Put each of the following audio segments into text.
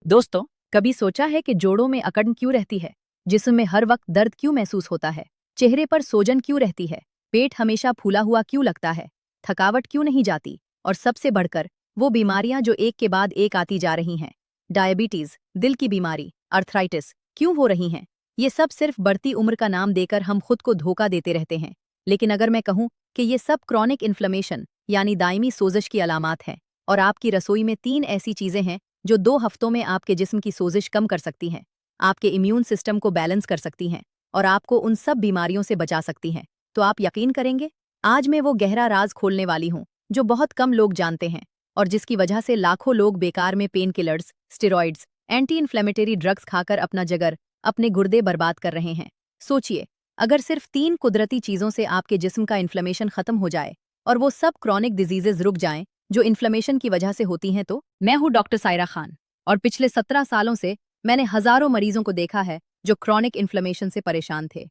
दोस्तों, कभी सोचा है कि जोड़ों में अकड़न क्यों रहती है? जिस्म में हर वक्त दर्द क्यों महसूस होता है? चेहरे पर सोजन क्यों रहती है? पेट हमेशा फूला हुआ क्यों लगता है? थकावट क्यों नहीं जाती? और सबसे बढ़कर वो बीमारियां जो एक के बाद एक आती जा रही हैं। डायबिटीज, दिल की बीमारी, अर्थराइटिस क्यों हो रही हैं? ये सब सिर्फ बढ़ती उम्र का नाम देकर हम खुद को धोखा देते रहते हैं। लेकिन अगर मैं कहूँ कि ये सब क्रॉनिक इन्फ्लेमेशन यानी दायमी सोजिश की अलामात हैं, और आपकी रसोई में 3 ऐसी चीजें हैं जो 2 हफ्तों में आपके जिस्म की सोजिश कम कर सकती हैं, आपके इम्यून सिस्टम को बैलेंस कर सकती हैं और आपको उन सब बीमारियों से बचा सकती हैं, तो आप यकीन करेंगे? आज मैं वो गहरा राज खोलने वाली हूँ जो बहुत कम लोग जानते हैं और जिसकी वजह से लाखों लोग बेकार में pain killers, steroids, anti inflammatory drugs खाकर अपना जिगर, अपने गुर्दे बर्बाद कर रहे हैं। सोचिए, अगर सिर्फ 3 कुदरती चीज़ों से आपके जिस्म का इन्फ्लेमेशन खत्म हो जाए और वो सब क्रॉनिक डिजीजेज रुक जाएं जो इन्फ्लेमेशन की वजह से होती हैं, तो मैं हूं डॉक्टर सायरा खान और पिछले 17 सालों से मैंने हजारों मरीजों को देखा है जो क्रॉनिक इन्फ्लेमेशन से परेशान थे।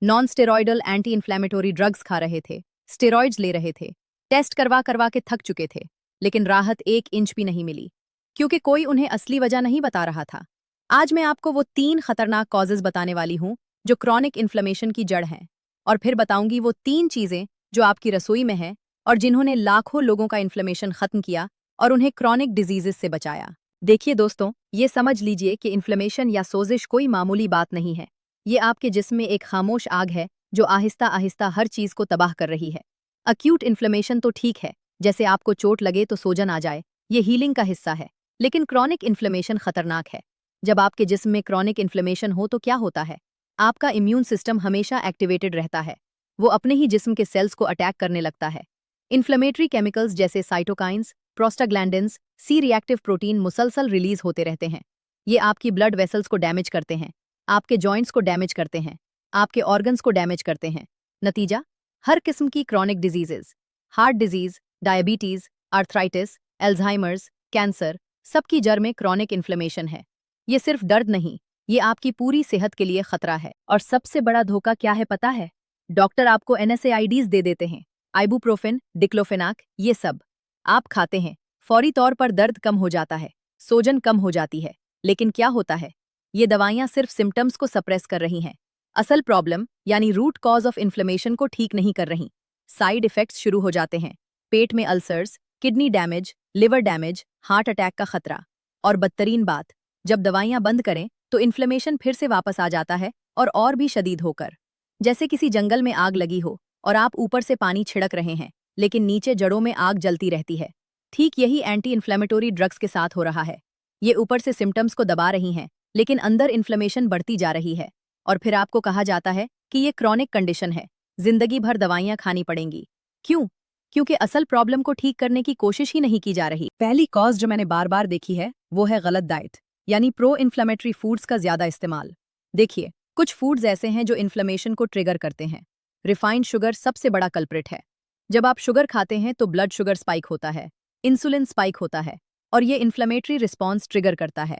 Non steroidal anti inflammatory drugs खा रहे थे, स्टेरॉइड्स ले रहे थे, टेस्ट करवा करवा के थक चुके थे, लेकिन राहत 1 इंच भी नहीं मिली क्योंकि कोई उन्हें असली वजह नहीं बता रहा था। आज मैं आपको वो 3 खतरनाक कॉजेज बताने वाली हूं जो क्रॉनिक इन्फ्लेमेशन की जड़ हैं, और फिर बताऊंगी वो 3 चीजें जो आपकी रसोई में हैं और जिन्होंने लाखों लोगों का इन्फ्लेमेशन खत्म किया और उन्हें क्रॉनिक डिजीजेस से बचाया। देखिए दोस्तों, ये समझ लीजिए कि इन्फ्लेमेशन या सोजिश कोई मामूली बात नहीं है। ये आपके जिस्म में एक खामोश आग है जो आहिस्ता आहिस्ता हर चीज को तबाह कर रही है। अक्यूट इन्फ्लेमेशन तो ठीक है, जैसे आपको चोट लगे तो सोजन आ जाए, ये हीलिंग का हिस्सा है। लेकिन क्रॉनिक इन्फ्लेमेशन खतरनाक है। जब आपके जिस्म में क्रॉनिक इन्फ्लेमेशन हो तो क्या होता है? आपका इम्यून सिस्टम हमेशा एक्टिवेटेड रहता है। वो अपने ही जिस्म के सेल्स को अटैक करने लगता है। इन्फ्लेमेटरी केमिकल्स जैसे cytokines, prostaglandins, C reactive protein मुसलसल रिलीज होते रहते हैं। ये आपकी ब्लड वेसल्स को डैमेज करते हैं, आपके जॉइंट्स को डैमेज करते हैं, आपके ऑर्गन्स को डैमेज करते हैं। नतीजा, हर किस्म की chronic diseases, heart disease, diabetes, arthritis, Alzheimer's, cancer, सबकी जड़ में क्रॉनिक इन्फ्लेमेशन है। ये सिर्फ दर्द नहीं, ये आपकी पूरी सेहत के लिए खतरा है। और सबसे बड़ा धोखा क्या है पता है? डॉक्टर आपको NSAIDs दे देते हैं, आइबुप्रोफेन, डिक्लोफेनाक, ये सब आप खाते हैं। फौरी तौर पर दर्द कम हो जाता है, सोजन कम हो जाती है, लेकिन क्या होता है? ये दवाइयां सिर्फ सिम्टम्स को सप्रेस कर रही हैं, असल प्रॉब्लम यानी रूट कॉज ऑफ इन्फ्लेमेशन को ठीक नहीं कर रही। साइड इफेक्ट्स शुरू हो जाते हैं, पेट में ulcers, kidney damage, liver damage, heart attack का खतरा। और बदतरीन बात, जब दवाइयां बंद करें तो इन्फ्लेमेशन फिर से वापस आ जाता है, और भी शदीद होकर। जैसे किसी जंगल में आग लगी हो और आप ऊपर से पानी छिड़क रहे हैं, लेकिन नीचे जड़ों में आग जलती रहती है। ठीक यही एंटी इन्फ्लेमेटोरी ड्रग्स के साथ हो रहा है। ये ऊपर से सिम्टम्स को दबा रही हैं, लेकिन अंदर इन्फ्लेमेशन बढ़ती जा रही है, और फिर आपको कहा जाता है कि ये क्रॉनिक कंडीशन है, जिंदगी भर दवाइयां खानी पड़ेंगी। क्यों? क्योंकि असल प्रॉब्लम को ठीक करने की कोशिश ही नहीं की जा रही। पहली कॉज जो मैंने बार बार देखी है वो है गलत डाइट, यानी प्रो इन्फ्लेमेटरी फूड्स का ज्यादा इस्तेमाल। देखिए, कुछ फूड्स ऐसे हैं जो इन्फ्लेमेशन को ट्रिगर करते हैं। रिफाइंड शुगर सबसे बड़ा कल्प्रिट है। जब आप शुगर खाते हैं तो ब्लड शुगर स्पाइक होता है, इंसुलिन स्पाइक होता है, और ये इन्फ्लेमेटरी रिस्पॉन्स ट्रिगर करता है।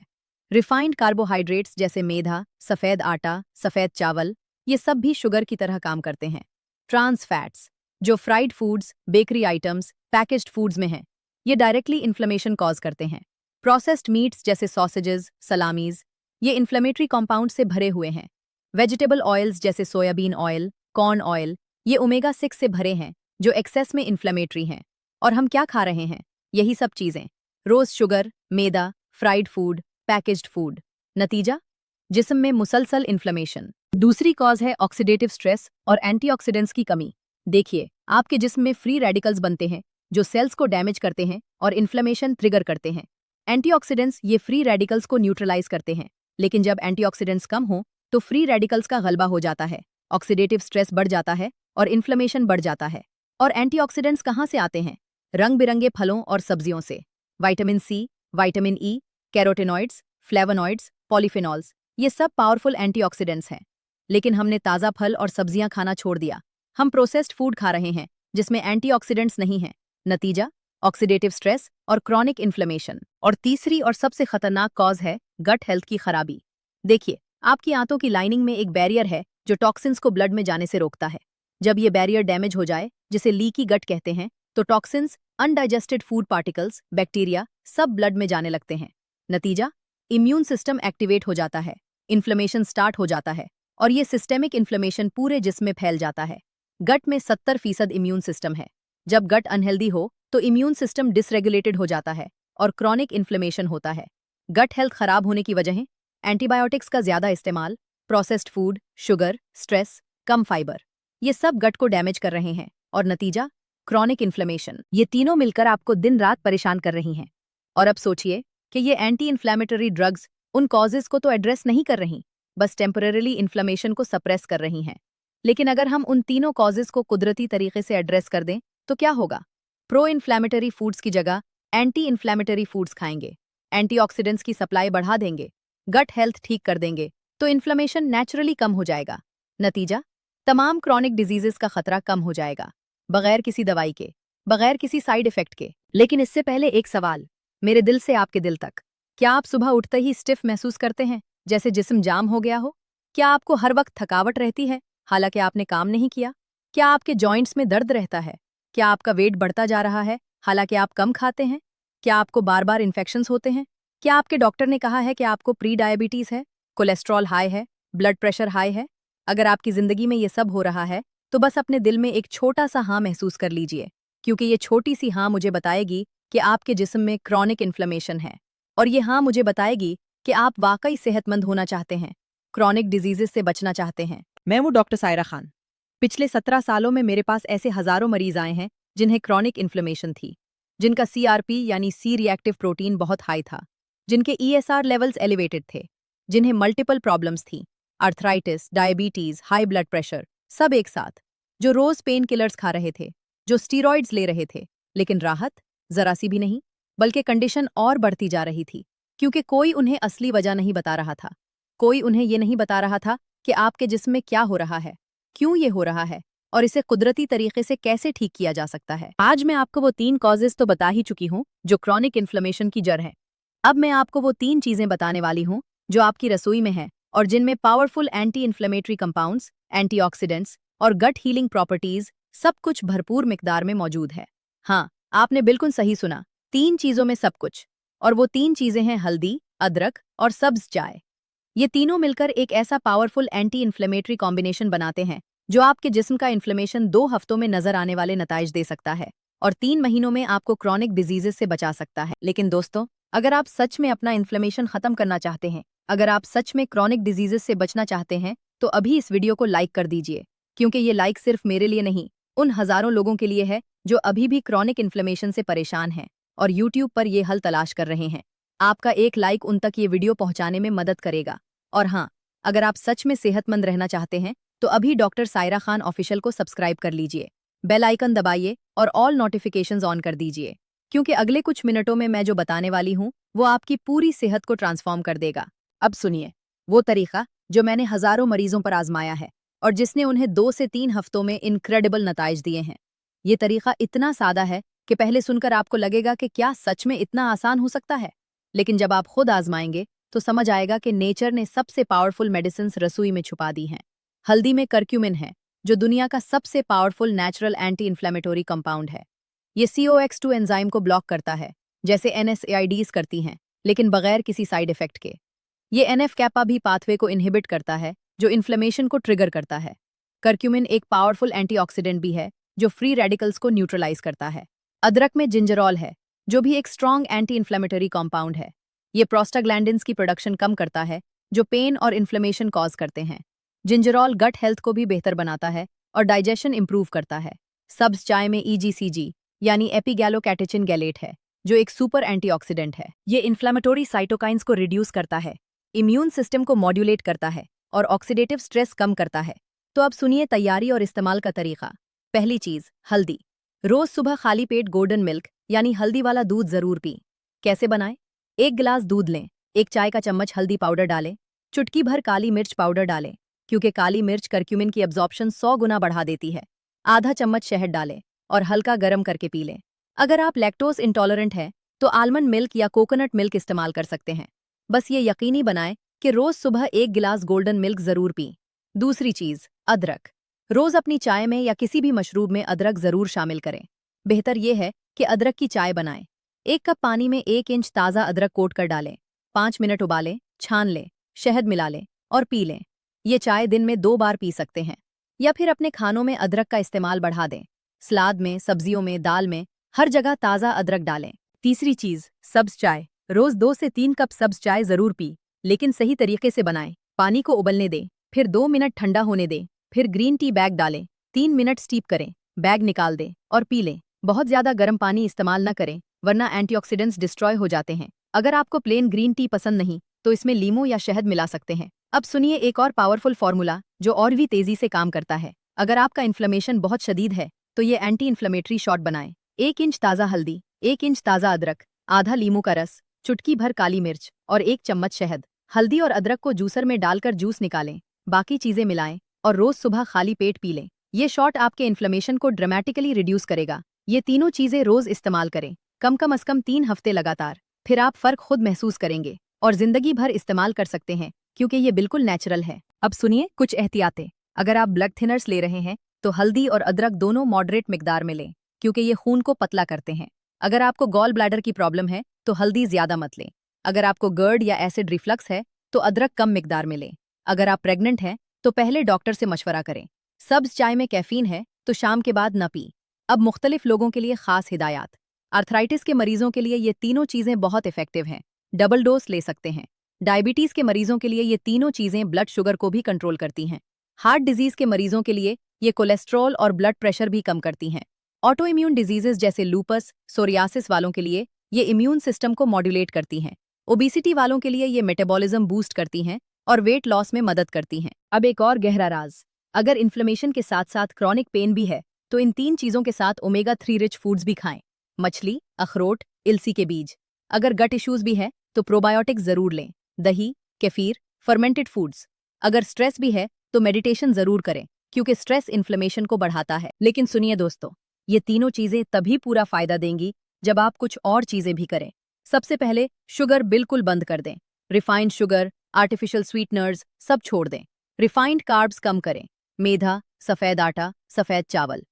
रिफाइंड कार्बोहाइड्रेट्स जैसे मैदा, सफ़ेद आटा, सफ़ेद चावल, ये सब भी शुगर की तरह काम करते हैं। ट्रांस फैट्स, जो fried foods, bakery items, packaged foods में हैं, ये डायरेक्टली इन्फ्लेमेशन कॉज करते हैं। प्रोसेस्ड मीट्स जैसे सॉसेजेस, सलामीज, ये इन्फ्लेमेटरी कॉम्पाउंड से भरे हुए हैं। वेजिटेबल ऑयल्स जैसे सोयाबीन ऑयल, कॉर्न ऑयल, ये ओमेगा 6 से भरे हैं जो एक्सेस में इन्फ्लेमेटरी हैं। और हम क्या खा रहे हैं? यही सब चीज़ें, रोज शुगर, मैदा, फ्राइड फूड, पैकेज्ड फूड। नतीजा, जिस्म में मुसलसल इन्फ्लेमेशन। दूसरी कॉज है ऑक्सीडेटिव स्ट्रेस और एंटीऑक्सीडेंट्स की कमी। देखिए, आपके जिस्म में फ्री रेडिकल्स बनते हैं जो सेल्स को डैमेज करते हैं और इन्फ्लेमेशन ट्रिगर करते हैं। एंटीऑक्सीडेंट्स ये फ्री रेडिकल्स को न्यूट्रलाइज करते हैं, लेकिन जब एंटीऑक्सीडेंट्स कम हो तो फ्री रेडिकल्स का गलबा हो जाता है, ऑक्सीडेटिव स्ट्रेस बढ़ जाता है और इन्फ्लेमेशन बढ़ जाता है। और एंटीऑक्सीडेंट्स कहाँ से आते हैं? रंग बिरंगे फलों और सब्जियों से। Vitamin C, vitamin E, carotenoids, flavonoids, polyphenols, ये सब पावरफुल एंटीऑक्सीडेंट्स हैं। लेकिन हमने ताज़ा फल और सब्जियां खाना छोड़ दिया। हम प्रोसेस्ड फूड खा रहे हैं जिसमें एंटीऑक्सीडेंट्स नहीं हैं। नतीजा, ऑक्सीडेटिव स्ट्रेस और क्रॉनिक इन्फ्लेमेशन। और तीसरी और सबसे खतरनाक कॉज है गट हेल्थ की खराबी। देखिए, आपकी आंतों की लाइनिंग में एक बैरियर है जो टॉक्सिन्स को ब्लड में जाने से रोकता है। जब ये बैरियर डैमेज हो जाए, जिसे लीकी गट कहते हैं, तो toxins, undigested food particles, bacteria सब ब्लड में जाने लगते हैं। नतीजा, इम्यून सिस्टम एक्टिवेट हो जाता है, इन्फ्लेमेशन स्टार्ट हो जाता है और ये सिस्टेमिक इन्फ्लेमेशन पूरे जिस्म में फैल जाता है। गट में 70% इम्यून सिस्टम है। जब गट अनहेल्दी हो तो इम्यून सिस्टम डिसरेगुलेटेड हो जाता है और क्रॉनिक इन्फ्लेमेशन होता है। गट हेल्थ खराब होने की वजहें एंटीबायोटिक्स का ज्यादा इस्तेमाल, प्रोसेस्ड फूड, शुगर, स्ट्रेस, कम फाइबर, ये सब गट को डैमेज कर रहे हैं और नतीजा क्रॉनिक इन्फ्लेमेशन। ये तीनों मिलकर आपको दिन रात परेशान कर रही हैं। और अब सोचिए कि ये एंटी इन्फ्लेमेटरी ड्रग्स उन कॉजेज को तो एड्रेस नहीं कर रही, बस टेम्पररीली इन्फ्लेमेशन को सप्रेस कर रही हैं। लेकिन अगर हम उन तीनों कॉजेज को कुदरती तरीके से एड्रेस कर दें तो क्या होगा? प्रो इन्फ्लेमेटरी फूड्स की जगह एंटी इन्फ्लेमेटरी फूड्स खाएंगे, एंटीऑक्सीडेंट्स की सप्लाई बढ़ा देंगे, गट हेल्थ ठीक कर देंगे तो इन्फ्लेमेशन नेचुरली कम हो जाएगा। नतीजा तमाम क्रॉनिक डिजीजेस का खतरा कम हो जाएगा, बगैर किसी दवाई के, बगैर किसी साइड इफेक्ट के। लेकिन इससे पहले एक सवाल, मेरे दिल से आपके दिल तक, क्या आप सुबह उठते ही स्टिफ महसूस करते हैं, जैसे जिस्म जाम हो गया हो? क्या आपको हर वक्त थकावट रहती है हालांकि आपने काम नहीं किया? क्या आपके जॉइंट्स में दर्द रहता है? क्या आपका वेट बढ़ता जा रहा है हालांकि आप कम खाते हैं? क्या आपको बार बार इन्फेक्शंस होते हैं? क्या आपके डॉक्टर ने कहा है कि आपको प्री डायबिटीज है, कोलेस्ट्रॉल हाई है, ब्लड प्रेशर हाई है? अगर आपकी जिंदगी में ये सब हो रहा है तो बस अपने दिल में एक छोटा सा हाँ महसूस कर लीजिए, क्योंकि ये छोटी सी हाँ मुझे बताएगी कि आपके जिस्म में क्रॉनिक इन्फ्लेमेशन है, और ये हाँ मुझे बताएगी कि आप वाकई सेहतमंद होना चाहते हैं, क्रॉनिक डिजीजेस से बचना चाहते हैं। मैं हूँ डॉक्टर सायरा खान। पिछले 17 सालों में मेरे पास ऐसे हजारों मरीज आए हैं जिन्हें क्रॉनिक इन्फ्लेमेशन थी, जिनका CRP यानी सी रिएक्टिव प्रोटीन बहुत हाई था, जिनके ESR लेवल्स एलिवेटेड थे, जिन्हें मल्टीपल प्रॉब्लम्स थी, arthritis, diabetes, high blood pressure, सब एक साथ, जो रोज पेन किलर्स खा रहे थे, जो स्टीरॉइड्स ले रहे थे, लेकिन राहत जरा सी भी नहीं, बल्कि कंडीशन और बढ़ती जा रही थी, क्योंकि कोई उन्हें असली वजह नहीं बता रहा था। कोई उन्हें ये नहीं बता रहा था कि आपके जिस्म में क्या हो रहा है, क्यों ये हो रहा है और इसे कुदरती तरीके से कैसे ठीक किया जा सकता है। आज मैं आपको वो 3 कॉजेज तो बता ही चुकी हूँ जो क्रॉनिक इन्फ्लेमेशन की जड़ है। अब मैं आपको वो 3 चीजें बताने वाली हूँ जो आपकी रसोई में है और जिनमें powerful anti inflammatory compounds, antioxidants और गट हीलिंग प्रॉपर्टीज सब कुछ भरपूर मिकदार में मौजूद है। हाँ, आपने बिल्कुल सही सुना, 3 चीजों में सब कुछ। और वो 3 चीजें हैं हल्दी, अदरक और सब्ज चाय। ये तीनों मिलकर एक ऐसा पावरफुल एंटी इन्फ्लेमेटरी कॉम्बिनेशन बनाते हैं जो आपके जिस्म का इन्फ्लेमेशन 2 हफ्तों में नजर आने वाले नताइज दे सकता है और 3 महीनों में आपको क्रॉनिक डिजीजेस से बचा सकता है। लेकिन दोस्तों, अगर आप सच में अपना इन्फ्लेमेशन खत्म करना चाहते हैं, अगर आप सच में क्रॉनिक डिजीजेस से बचना चाहते हैं, तो अभी इस वीडियो को लाइक कर दीजिए, क्योंकि ये लाइक सिर्फ मेरे लिए नहीं, उन हजारों लोगों के लिए है जो अभी भी क्रॉनिक इन्फ्लेमेशन से परेशान हैं और यूट्यूब पर ये हल तलाश कर रहे हैं। आपका एक लाइक उन तक ये वीडियो पहुंचाने में मदद करेगा। और हाँ, अगर आप सच में सेहतमंद रहना चाहते हैं तो अभी डॉक्टर सायरा खान ऑफिशियल को सब्सक्राइब कर लीजिए, बेल आइकन दबाइए और ऑल नोटिफिकेशंस ऑन कर दीजिए, क्योंकि अगले कुछ मिनटों में मैं जो बताने वाली हूँ वो आपकी पूरी सेहत को ट्रांसफॉर्म कर देगा। अब सुनिए वो तरीका जो मैंने हजारों मरीजों पर आजमाया है और जिसने उन्हें 2 से 3 हफ्तों में इनक्रेडिबल नताइज दिए हैं। ये तरीका इतना सादा है कि पहले सुनकर आपको लगेगा कि क्या सच में इतना आसान हो सकता है, लेकिन जब आप खुद आजमाएंगे तो समझ आएगा कि नेचर ने सबसे पावरफुल मेडिसिन्स रसोई में छुपा दी हैं। हल्दी में करक्यूमिन है, जो दुनिया का सबसे powerful natural anti inflammatory compound है। ये COX2 एंजाइम को ब्लॉक करता है, जैसे NSAIDs करती हैं, लेकिन बगैर किसी साइड इफेक्ट के। ये NF-kappa भी पाथवे को इनहिबिट करता है, जो इन्फ्लेमेशन को ट्रिगर करता है। करक्यूमिन एक पावरफुल एंटीऑक्सीडेंट भी है, जो फ्री रेडिकल्स को न्यूट्रलाइज करता है। अदरक में जिंजरॉल है, जो भी एक स्ट्रॉन्ग एंटी इन्फ्लेमेटरी कॉम्पाउंड है। ये प्रोस्टाग्लैंडिन्स की प्रोडक्शन कम करता है, जो पेन और इन्फ्लेमेशन कॉज करते हैं। जिंजरॉल गट हेल्थ को भी बेहतर बनाता है और डाइजेशन इंप्रूव करता है। सब्ज चाय में EGCG यानी एपिगैलोकैटेचिन गैलेट है, जो एक सुपर एंटीऑक्सीडेंट है। ये इन्फ्लेमेटरी साइटोकाइंस को रिड्यूस करता है, इम्यून सिस्टम को मॉड्यूलेट करता है और ऑक्सीडेटिव स्ट्रेस कम करता है। तो अब सुनिए तैयारी और इस्तेमाल का तरीका। पहली चीज, हल्दी। रोज सुबह खाली पेट गोल्डन मिल्क यानी हल्दी वाला दूध जरूर पी। कैसे बनाएं? 1 गिलास दूध लें, 1 चाय का चम्मच हल्दी पाउडर डालें, चुटकी भर काली मिर्च पाउडर डालें, क्योंकि काली मिर्च करक्यूमिन की एब्जॉर्प्शन 100 गुना बढ़ा देती है। आधा चम्मच शहद डालें और हल्का गर्म करके पी लें। अगर आप लैक्टोज इंटॉलरेंट हैं तो आलमंड मिल्क या कोकोनट मिल्क इस्तेमाल कर सकते हैं। बस ये यकीनी बनाएं कि रोज सुबह 1 गिलास गोल्डन मिल्क जरूर पी। दूसरी चीज, अदरक। रोज अपनी चाय में या किसी भी मशरूब में अदरक जरूर शामिल करें। बेहतर यह है कि अदरक की चाय बनाएं। 1 कप पानी में 1 इंच ताज़ा अदरक कोट कर डालें 5 मिनट उबालें, छान लें, शहद मिला लें और पी लें। ये चाय दिन में 2 बार पी सकते हैं। या फिर अपने खानों में अदरक का इस्तेमाल बढ़ा दें। सलाद में, सब्जियों में, दाल में, हर जगह ताज़ा अदरक डालें। तीसरी चीज़, सब्ज चाय। रोज़ 2 से 3 कप सब्ज चाय ज़रूर पी, लेकिन सही तरीके से बनाएं। पानी को उबलने दें, फिर 2 मिनट ठंडा होने दें, फिर ग्रीन टी बैग डालें, 3 मिनट स्टीप करें, बैग निकाल दें और पी लें। बहुत ज़्यादा गर्म पानी इस्तेमाल न करें, वरना एंटीऑक्सीडेंट्स डिस्ट्रॉय हो जाते हैं। अगर आपको प्लेन ग्रीन टी पसंद नहीं, तो इसमें लीमू या शहद मिला सकते हैं। अब सुनिए एक और पावरफुल फॉर्मूला जो और भी तेज़ी से काम करता है। अगर आपका इन्फ्लेमेशन बहुत शदीद है, तो ये एंटी इन्फ्लेमेटरी शॉट बनाएं। 1 इंच ताज़ा हल्दी, 1 इंच ताज़ा अदरक, आधा लीमू का रस, चुटकी भर काली मिर्च और 1 चम्मच शहद। हल्दी और अदरक को जूसर में डालकर जूस निकालें, बाकी चीज़ें मिलाएं और रोज़ सुबह खाली पेट पी लें। ये शॉट आपके इन्फ्लेमेशन को ड्रामेटिकली रिड्यूस करेगा। ये तीनों चीज़ें रोज़ इस्तेमाल करें, कम 3 हफ्ते लगातार, फिर आप फ़र्क खुद महसूस करेंगे और ज़िंदगी भर इस्तेमाल कर सकते हैं, क्योंकि ये बिल्कुल नेचुरल है। अब सुनिए कुछ एहतियातें। अगर आप ब्लड थिनर्स ले रहे हैं, तो हल्दी और अदरक दोनों मॉडरेट मिकदार में लें, क्योंकि ये खून को पतला करते हैं। अगर आपको गॉल ब्लैडर की प्रॉब्लम है, तो हल्दी ज़्यादा मत लें। अगर आपको गर्ड या एसिड रिफ्लक्स है, तो अदरक कम मिकदार में लें। अगर आप प्रेग्नेंट हैं, तो पहले डॉक्टर से मशवरा करें। सब्ज चाय में कैफीन है, तो शाम के बाद न पी। अब मुख्तलिफ लोगों के लिए खास हिदायत। आर्थराइटिस के मरीजों के लिए ये तीनों चीज़ें बहुत इफेक्टिव हैं, डबल डोज ले सकते हैं। डायबिटीज़ के मरीजों के लिए ये तीनों चीज़ें ब्लड शुगर को भी कंट्रोल करती हैं। हार्ट डिजीज़ के मरीजों के लिए ये कोलेस्ट्रॉल और ब्लड प्रेशर भी कम करती हैं। ऑटो इम्यून डिजीजेस जैसे लूपस, सोरियासिस वालों के लिए ये इम्यून सिस्टम को मॉड्यूलेट करती हैं। ओबेसिटी वालों के लिए ये मेटाबॉलिज्म बूस्ट करती हैं और वेट लॉस में मदद करती हैं। अब एक और गहरा राज, अगर इन्फ्लेमेशन के साथ साथ क्रॉनिक पेन भी है, तो इन 3 चीज़ों के साथ ओमेगा 3 रिच फूड्स भी खाएं। मछली, अखरोट, इलसी के बीज। अगर गट इश्यूज भी है, तो प्रोबायोटिक्स ज़रूर लें। दही, केफीर, फर्मेंटेड फूड्स। अगर स्ट्रेस भी है, तो मेडिटेशन ज़रूर करें, क्योंकि स्ट्रेस इन्फ्लेमेशन को बढ़ाता है। लेकिन सुनिए दोस्तों, ये तीनों चीज़ें तभी पूरा फायदा देंगी जब आप कुछ और चीज़ें भी करें। सबसे पहले शुगर बिल्कुल बंद कर दें। रिफाइंड शुगर, आर्टिफिशियल स्वीटनर्स सब छोड़ दें। रिफाइंड कार्ब्स कम करें। मैदा, सफ़ेद आटा, सफ़ेद चावल।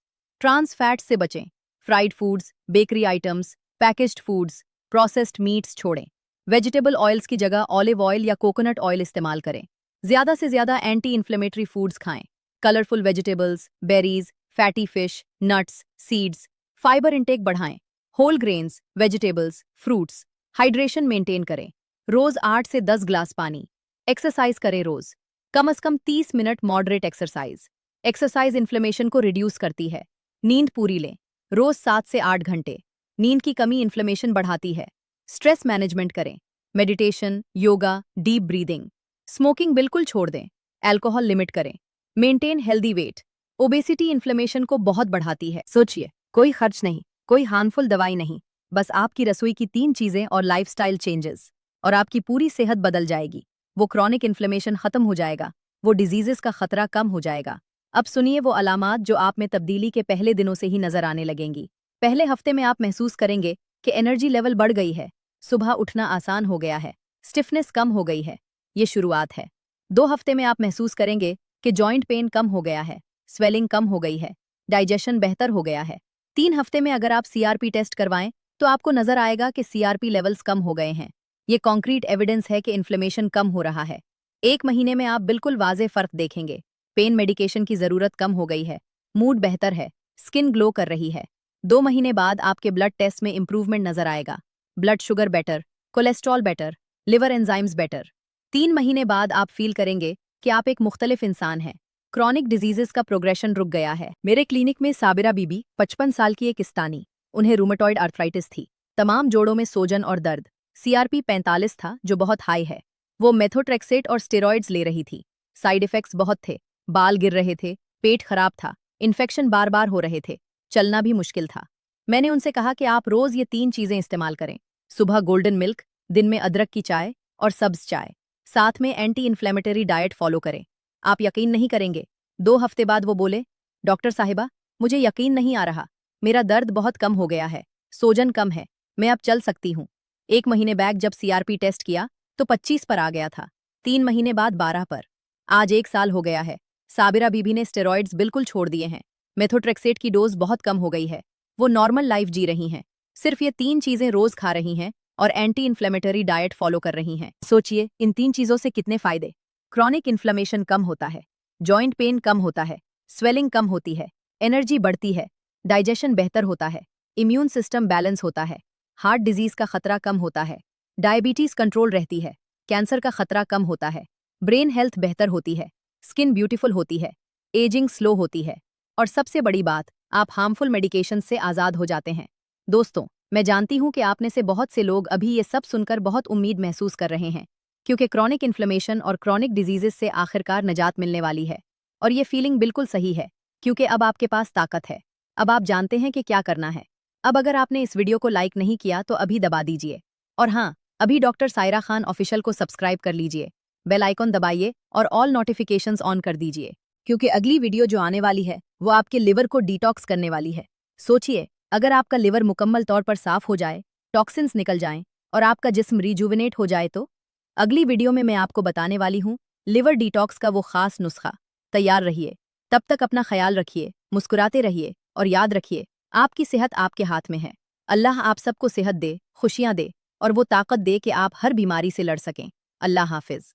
ट्रांस फैट्स से बचें। Fried foods, bakery items, packaged foods, processed meats छोड़ें। वेजिटेबल ऑयल्स की जगह ऑलिव ऑयल या कोकोनट ऑयल इस्तेमाल करें। ज़्यादा से ज़्यादा एंटी इन्फ्लेमेटरी फूड्स खाएं। Colourful vegetables, berries, fatty fish, nuts, seeds. Fibre intake बढ़ाएं। Whole grains, vegetables, fruits. Hydration maintain करें। रोज़ 8 से 10 ग्लास पानी। एक्सरसाइज करें रोज़, कम से कम 30 minute moderate exercise. Exercise inflammation को रिड्यूस करती है। नींद पूरी लें, रोज़ 7 से 8 घंटे। नींद की कमी इन्फ्लेमेशन बढ़ाती है। स्ट्रेस मैनेजमेंट करें। Meditation, yoga, deep breathing. Smoking बिल्कुल छोड़ दें। अल्कोहल लिमिट करें। Maintain healthy weight. Obesity inflammation को बहुत बढ़ाती है। सोचिए, कोई खर्च नहीं, कोई हार्मफुल दवाई नहीं, बस आपकी रसोई की 3 चीज़ें और लाइफस्टाइल चेंजेस, और आपकी पूरी सेहत बदल जाएगी। वो क्रॉनिक इन्फ्लेमेशन खत्म हो जाएगा, वो डिजीजेस का खतरा कम हो जाएगा। अब सुनिए वो अलामात जो आप में तब्दीली के पहले दिनों से ही नजर आने लगेंगी। पहले हफ्ते में आप महसूस करेंगे कि एनर्जी लेवल बढ़ गई है, सुबह उठना आसान हो गया है, स्टिफनेस कम हो गई है। ये शुरुआत है। 2 हफ्ते में आप महसूस करेंगे कि जॉइंट पेन कम हो गया है, स्वेलिंग कम हो गई है, डाइजेशन बेहतर हो गया है। 3 हफ्ते में अगर आप सीआरपी टेस्ट करवाएं, तो आपको नजर आएगा कि सीआरपी लेवल्स कम हो गए हैं। ये कॉन्क्रीट एविडेंस है कि इन्फ्लेमेशन कम हो रहा है। 1 महीने में आप बिल्कुल वाज़े फर्क देखेंगे। पेन मेडिकेशन की ज़रूरत कम हो गई है, मूड बेहतर है, स्किन ग्लो कर रही है। 2 महीने बाद आपके ब्लड टेस्ट में इंप्रूवमेंट नजर आएगा। Blood sugar better, cholesterol better, liver enzymes better. 3 महीने बाद आप फील करेंगे कि आप एक मुख्तलिफ इंसान हैं। क्रॉनिक डिजीजेस का प्रोग्रेशन रुक गया है। मेरे क्लिनिक में साबिरा बीबी 55 साल की एक किस्तानी, उन्हें रूमेटॉइड आर्थराइटिस थी, तमाम जोड़ों में सोजन और दर्द। सीआरपी 45 था, जो बहुत हाई है। वो मेथोट्रेक्सेट और स्टेरॉइड्स ले रही थी। साइड इफेक्ट्स बहुत थे, बाल गिर रहे थे, पेट खराब था, इन्फेक्शन बार बार हो रहे थे, चलना भी मुश्किल था। मैंने उनसे कहा कि आप रोज़ ये 3 चीज़ें इस्तेमाल करें। सुबह गोल्डन मिल्क, दिन में अदरक की चाय और सब्ज चाय, साथ में एंटी इन्फ्लेमेटरी डाइट फॉलो करें। आप यकीन नहीं करेंगे, 2 हफ्ते बाद वो बोले, डॉक्टर साहिबा, मुझे यकीन नहीं आ रहा, मेरा दर्द बहुत कम हो गया है, सोजन कम है, मैं अब चल सकती हूँ। 1 महीने बैक जब सीआरपी टेस्ट किया तो 25 पर आ गया था, 3 महीने बाद 12 पर। आज 1 साल हो गया है। साबिरा बीबी ने स्टेरॉइड्स बिल्कुल छोड़ दिए हैं, मेथोट्रेक्सेट की डोज बहुत कम हो गई है, वो नॉर्मल लाइफ जी रही हैं। सिर्फ ये 3 चीज़ें रोज़ खा रही हैं और एंटी इन्फ्लेमेटरी डाइट फॉलो कर रही हैं। सोचिए इन 3 चीजों से कितने फायदे। क्रॉनिक इन्फ्लेमेशन कम होता है, जॉइंट पेन कम होता है, स्वेलिंग कम होती है, एनर्जी बढ़ती है, डाइजेशन बेहतर होता है, इम्यून सिस्टम बैलेंस होता है, हार्ट डिजीज का खतरा कम होता है, डायबिटीज कंट्रोल रहती है, कैंसर का खतरा कम होता है, ब्रेन हेल्थ बेहतर होती है, स्किन ब्यूटीफुल होती है, एजिंग स्लो होती है, और सबसे बड़ी बात, आप हार्मफुल मेडिकेशन से आज़ाद हो जाते हैं। दोस्तों, मैं जानती हूं कि आप में से बहुत से लोग अभी ये सब सुनकर बहुत उम्मीद महसूस कर रहे हैं, क्योंकि क्रॉनिक इन्फ्लेमेशन और क्रॉनिक डिजीजेस से आखिरकार निजात मिलने वाली है। और ये फीलिंग बिल्कुल सही है, क्योंकि अब आपके पास ताकत है। अब आप जानते हैं कि क्या करना है। अब अगर आपने इस वीडियो को लाइक नहीं किया तो अभी दबा दीजिए। और हाँ, अभी डॉक्टर सायरा खान ऑफिशियल को सब्सक्राइब कर लीजिए, बेल आइकॉन दबाइए और ऑल नोटिफिकेशंस ऑन कर दीजिए, क्योंकि अगली वीडियो जो आने वाली है वो आपके लिवर को डिटॉक्स करने वाली है। सोचिए, अगर आपका लिवर मुकम्मल तौर पर साफ हो जाए, टॉक्सिन्स निकल जाएं और आपका जिस्म रिजुविनेट हो जाए तो अगली वीडियो में मैं आपको बताने वाली हूँ लिवर डिटॉक्स का वो खास नुस्खा। तैयार रहिए। तब तक अपना ख्याल रखिए, मुस्कुराते रहिए और याद रखिए, आपकी सेहत आपके हाथ में है। अल्लाह आप सबको सेहत दे, खुशियां दे और वो ताकत दे कि आप हर बीमारी से लड़ सकें। अल्लाह हाफिज।